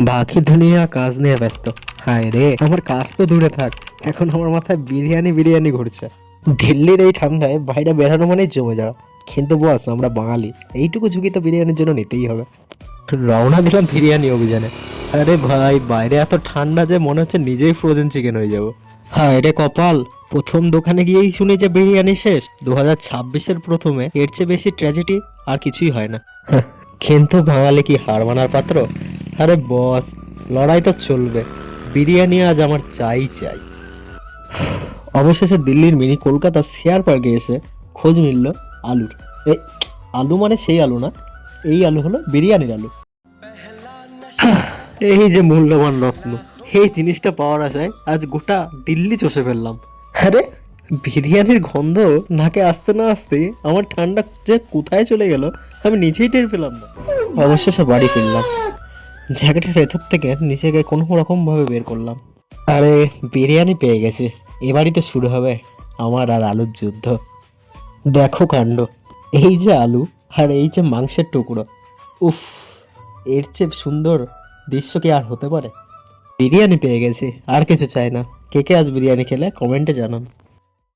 বাকি দুনিয়া কাজ নিয়ে ব্যস্ত। হায় রে, আমার কাজ তো দূরে থাক, এখন আমার মাথায় বিরিয়ানি বিরিয়ানি ঘুরছে। দিল্লির এই ঠান্ডায় বাইরে বেরোনো মানেই জমে যাওয়া। কিন্তু বস, আমরা বাঙালি, এইটুকু ঝুঁকি তো বিরিয়ানির জন্য নিতেই হবে। রওনা দিলাম বিরিয়ানি অভিযানে। আরে ভাই, বাইরে এত ঠান্ডা যে মনে হচ্ছে নিজেই ফ্রোজেন চিকেন হয়ে যাব। হ্যাঁ রে কপাল, প্রথম দোকানে গিয়েই শুনি যে বিরিয়ানি শেষ। 2026-এর প্রথমে এর চেয়ে বেশি ট্র্যাজেডি আর কিছুই হয় না। হ্যাঁ, কিন্তু বাঙালি কি হার মানার পাত্র? আরে বস, লড়াই তো চলবে। বিরিয়ানি আজ আমার চাই চাই। অবশেষে দিল্লির মিনি কলকাতা শেয়ার পার্কে এসে খোঁজ মিলল আলুর। এই আলু মানে সেই আলু না, এই আলু হলো বিরিয়ানির আলু। এই যে মূল্যবান রত্ন, এই জিনিসটা পাওয়ার আশায় আজ গোটা দিল্লি চষে ফেললাম। আরে, বিরিয়ানির গন্ধ নাকে আসতে না আসতেই আমার ঠান্ডা যে কোথায় চলে গেল আমি নিজেই টের পেলাম না। অবশেষে বাড়ি ফিরলাম, জ্যাকেটের ভেতর থেকে নিজেকে কোনো রকম ভাবে বের করলাম। আরে, বিরিয়ানি পেয়ে গেছি, এবারই তো শুরু হবে আমার আর আলুর যুদ্ধ। দেখো কাণ্ড, এই যে আলু আর এই যে মাংসের টুকরো, উফ, এর চেয়ে সুন্দর দৃশ্য কি আর হতে পারে? বিরিয়ানি পেয়ে গেছি, আর কিছু চাই না। কে কে আজ বিরিয়ানি খেলে কমেন্টে জানান।